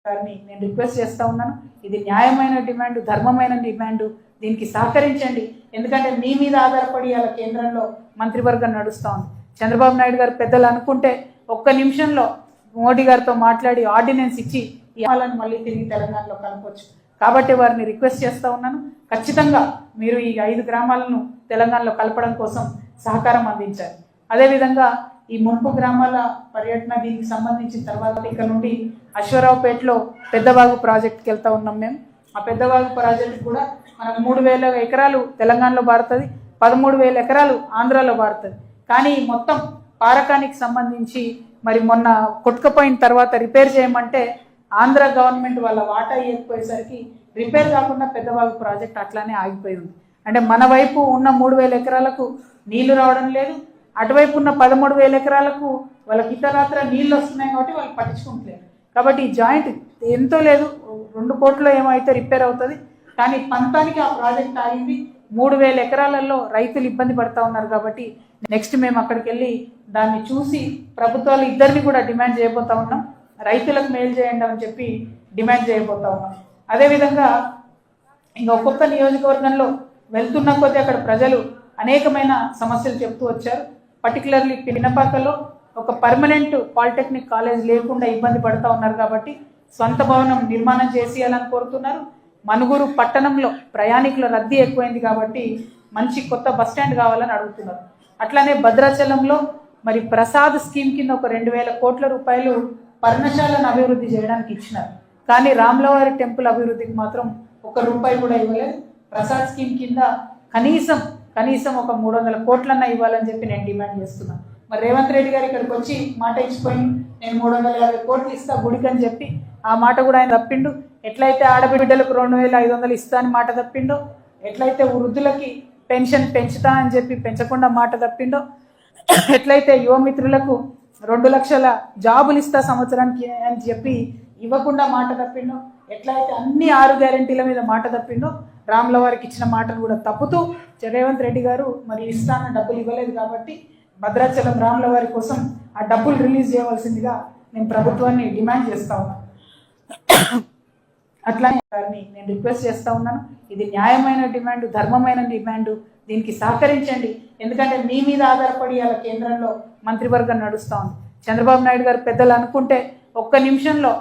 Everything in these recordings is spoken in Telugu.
గారిని నేను రిక్వెస్ట్ చేస్తూ ఉన్నాను. ఇది న్యాయమైన డిమాండ్, ధర్మమైన డిమాండ్. దీనికి సహకరించండి. ఎందుకంటే మీ మీద ఆధారపడి అలా కేంద్రంలో మంత్రివర్గం నడుస్తూ ఉంది. చంద్రబాబు నాయుడు గారు పెద్దలు అనుకుంటే ఒక్క నిమిషంలో మోడీ గారితో మాట్లాడి ఆర్డినెన్స్ ఇచ్చి ఈ వాళ్ళని మళ్ళీ తిరిగి తెలంగాణలో కలపవచ్చు. కాబట్టి వారిని రిక్వెస్ట్ చేస్తూ ఉన్నాను, ఖచ్చితంగా మీరు ఈ 5 గ్రామాలను తెలంగాణలో కలపడం కోసం సహకారం అందించాలి. అదేవిధంగా ఈ మున్పు గ్రామాల పర్యటన దీనికి సంబంధించిన తర్వాత ఇక్కడ నుండి అశ్వరావుపేటలో పెద్దవాగు ప్రాజెక్ట్కి వెళ్తూ ఉన్నాం మేము. ఆ పెద్దవాగు ప్రాజెక్ట్ కూడా మనకు 3,000 ఎకరాలు తెలంగాణలో బారుతుంది, 13,000 ఎకరాలు ఆంధ్రాలో బారుతుంది. కానీ మొత్తం పారకానికి సంబంధించి మరి మొన్న కొట్టుకుపోయిన తర్వాత రిపేర్ చేయమంటే ఆంధ్ర గవర్నమెంట్ వాళ్ళ వాటా ఇవ్వకపోయేసరికి రిపేర్ కాకుండా పెద్దవాగు ప్రాజెక్ట్ అట్లానే ఆగిపోయి ఉంది. అంటే మన వైపు ఉన్న 3,000 ఎకరాలకు నీళ్లు రావడం లేదు, అటువైపు ఉన్న 13,000 ఎకరాలకు వాళ్ళకి ఇతరత్ర నీళ్ళు వస్తున్నాయి కాబట్టి వాళ్ళు పట్టించుకుంటలేరు. కాబట్టి ఈ జాయింట్ ఎంతో లేదు, 2 కోట్ల ఏమైతే రిపేర్ అవుతుంది. కానీ పంతానికి ఆ ప్రాజెక్ట్ ఆగింది. 3,000 ఎకరాలలో రైతులు ఇబ్బంది పడుతూ ఉన్నారు. కాబట్టి నెక్స్ట్ మేము అక్కడికి వెళ్ళి దాన్ని చూసి ప్రభుత్వాలు ఇద్దరిని కూడా డిమాండ్ చేయబోతా ఉన్నాం. రైతులకు మేలు చేయండి అని చెప్పి డిమాండ్ చేయబోతా ఉన్నాం. అదేవిధంగా ఇంకా ఒక్కొక్క నియోజకవర్గంలో వెళ్తున్న కొద్దీ అక్కడ ప్రజలు అనేకమైన సమస్యలు చెప్తూ వచ్చారు. పర్టికులర్లీ పినపాకలో ఒక పర్మనెంట్ పాలిటెక్నిక్ కాలేజ్ లేకుండా ఇబ్బంది పడుతూ ఉన్నారు. కాబట్టి సొంత భవనం నిర్మాణం చేసేయాలని కోరుతున్నారు. మనుగురు పట్టణంలో ప్రయాణికుల రద్దీ ఎక్కువైంది కాబట్టి మంచి కొత్త బస్టాండ్ కావాలని అడుగుతున్నారు. అట్లానే భద్రాచలంలో మరి ప్రసాద్ స్కీమ్ కింద ఒక 2,000 కోట్ల రూపాయలు పర్ణశాలను అభివృద్ధి చేయడానికి ఇచ్చినారు. కానీ రాములవారి టెంపుల్ అభివృద్ధికి మాత్రం 1 రూపాయి కూడా ఇవ్వలేదు. ప్రసాద్ స్కీమ్ కింద కనీసం ఒక 300 కోట్లన్నా ఇవ్వాలని చెప్పి నేను డిమాండ్ చేస్తున్నాను. మరి రేవంత్ రెడ్డి గారు ఇక్కడికి వచ్చి మాట ఇచ్చిపోయి నేను 350 కోట్లు ఇస్తా గుడికి అని చెప్పి ఆ మాట కూడా ఆయన తప్పిండు. ఎట్లయితే ఆడబిడ్డలకు 2,500 ఇస్తా అని మాట తప్పిండో, ఎట్లయితే వృద్ధులకి పెన్షన్ పెంచుతా అని చెప్పి పెంచకుండా మాట తప్పిండో, ఎట్లయితే యువమిత్రులకు 2 లక్షల జాబులు ఇస్తా సంవత్సరానికి అని చెప్పి ఇవ్వకుండా మాట తప్పిండో, ఎట్లయితే అన్ని 6 గ్యారెంటీల మీద మాట తప్పిండో, రాముల వారికి ఇచ్చిన మాటను కూడా తప్పుతూ రేవంత్ రెడ్డి గారు మరి ఇస్తాన డబ్బులు ఇవ్వలేదు. కాబట్టి భద్రాచలం రాముల వారి కోసం ఆ డబ్బులు రిలీజ్ చేయవలసిందిగా నేను ప్రభుత్వాన్ని డిమాండ్ చేస్తా ఉన్నాను. అట్లానే గారిని నేను రిక్వెస్ట్ చేస్తూ ఉన్నాను. ఇది న్యాయమైన డిమాండ్, ధర్మమైన డిమాండ్. దీనికి సహకరించండి. ఎందుకంటే మీ మీద ఆధారపడి అలా కేంద్రంలో మంత్రివర్గం నడుస్తూ ఉంది. చంద్రబాబు నాయుడు గారు పెద్దలు అనుకుంటే ఒక్క నిమిషంలో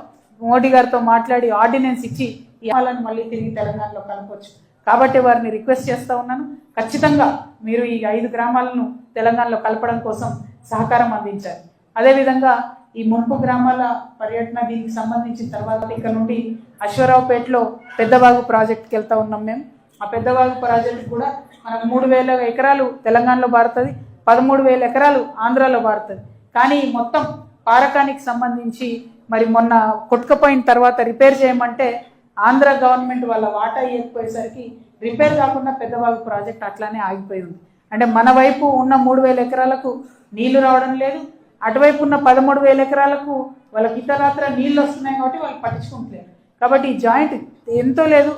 మోడీ గారితో మాట్లాడి ఆర్డినెన్స్ ఇచ్చి ఈ వాళ్ళని మళ్ళీ తిరిగి తెలంగాణలో కలపవచ్చు. కాబట్టి వారిని రిక్వెస్ట్ చేస్తూ ఉన్నాను, ఖచ్చితంగా మీరు ఈ 5 గ్రామాలను తెలంగాణలో కలపడం కోసం సహకారం అందించాలి. అదేవిధంగా ఈ మున్పు గ్రామాల పర్యటన దీనికి సంబంధించిన తర్వాత ఇక్కడ నుండి అశ్వరావుపేటలో పెద్దవాగు ప్రాజెక్ట్కి వెళ్తూ ఉన్నాం మేము. ఆ పెద్దవాగు ప్రాజెక్ట్ కూడా మనకు 3,000 ఎకరాలు తెలంగాణలో బారుతుంది, 13,000 ఎకరాలు ఆంధ్రాలో బారుతుంది. కానీ మొత్తం పారకానికి సంబంధించి మరి మొన్న కొట్టుకుపోయిన తర్వాత రిపేర్ చేయమంటే ఆంధ్ర గవర్నమెంట్ వాళ్ళ వాటా ఇవ్వకపోయేసరికి రిపేర్ కాకుండా పెద్దవాగు ప్రాజెక్ట్ అట్లానే ఆగిపోయి ఉంది. అంటే మన వైపు ఉన్న 3,000 ఎకరాలకు నీళ్లు రావడం లేదు, అటువైపు ఉన్న 13,000 ఎకరాలకు వాళ్ళకి ఇతరత్ర నీళ్ళు వస్తున్నాయి కాబట్టి వాళ్ళు పట్టించుకుంటలేరు. కాబట్టి ఈ జాయింట్ ఎంతో లేదు,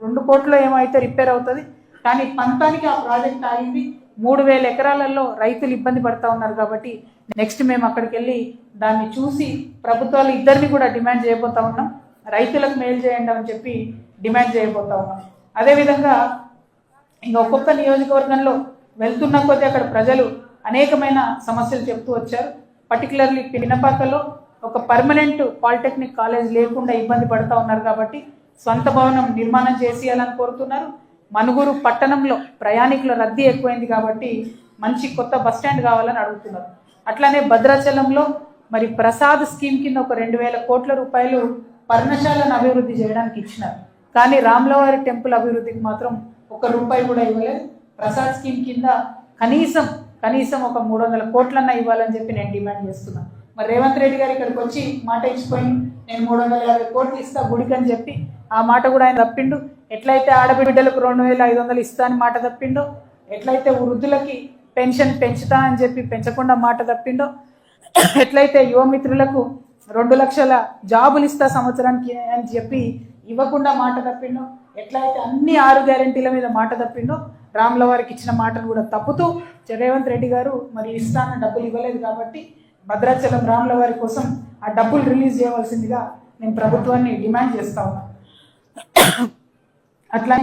2 కోట్ల ఏమైతే రిపేర్ అవుతుంది. కానీ పంతానికి ఆ ప్రాజెక్ట్ ఆగింది. 3,000 ఎకరాలలో రైతులు ఇబ్బంది పడుతూ ఉన్నారు. కాబట్టి నెక్స్ట్ మేము అక్కడికి వెళ్ళి దాన్ని చూసి ప్రభుత్వాలు ఇద్దరిని కూడా డిమాండ్ చేయబోతా ఉన్నాం. రైతులకు మేలు చేయండి అని చెప్పి డిమాండ్ చేయబోతా ఉన్నాం. అదేవిధంగా ఇంకా ఒక్కొక్క నియోజకవర్గంలో వెళ్తున్న కొద్దీ అక్కడ ప్రజలు అనేకమైన సమస్యలు చెప్తూ వచ్చారు. పర్టికులర్లీ పినపాకలో ఒక పర్మనెంట్ పాలిటెక్నిక్ కాలేజ్ లేకుండా ఇబ్బంది పడుతూ ఉన్నారు. కాబట్టి సొంత భవనం నిర్మాణం చేసేయాలని కోరుతున్నారు. మనుగురు పట్టణంలో ప్రయాణికుల రద్దీ ఎక్కువైంది కాబట్టి మంచి కొత్త బస్టాండ్ కావాలని అడుగుతున్నారు. అట్లానే భద్రాచలంలో మరి ప్రసాద్ స్కీమ్ కింద ఒక 2,000 కోట్ల రూపాయలు పర్ణశాలను అభివృద్ధి చేయడానికి ఇచ్చినారు. కానీ రాములవారి టెంపుల్ అభివృద్ధికి మాత్రం 1 రూపాయి కూడా ఇవ్వలేదు. ప్రసాద్ స్కీమ్ కింద కనీసం ఒక 300 కోట్లన్నా ఇవ్వాలని చెప్పి నేను డిమాండ్ చేస్తున్నాను. మరి రేవంత్ రెడ్డి గారు ఇక్కడికి వచ్చి మాట ఇచ్చిపోయి నేను 350 కోట్లు ఇస్తా గుడికి అని చెప్పి ఆ మాట కూడా ఆయన తప్పిండు. ఎట్లయితే ఆడబిడ్డలకు 2,500 ఇస్తా అని మాట తప్పిండో, ఎట్లయితే వృద్ధులకి పెన్షన్ పెంచుతా అని చెప్పి పెంచకుండా మాట తప్పిండో, ఎట్లయితే యువమిత్రులకు 2 లక్షల జాబులు ఇస్తా సంవత్సరానికి అని చెప్పి ఇవ్వకుండా మాట తప్పిండో, ఎట్లయితే అన్ని 6 గ్యారెంటీల మీద మాట తప్పిండో, రాముల వారికి ఇచ్చిన మాటను కూడా తప్పుతూ రేవంత్ రెడ్డి గారు మరి ఇస్తాన డబ్బులు ఇవ్వలేదు. కాబట్టి భద్రాచలం రాముల వారి కోసం ఆ డబ్బులు రిలీజ్ చేయవలసిందిగా నేను ప్రభుత్వాన్ని డిమాండ్ చేస్తా ఉన్నాను. అట్లానే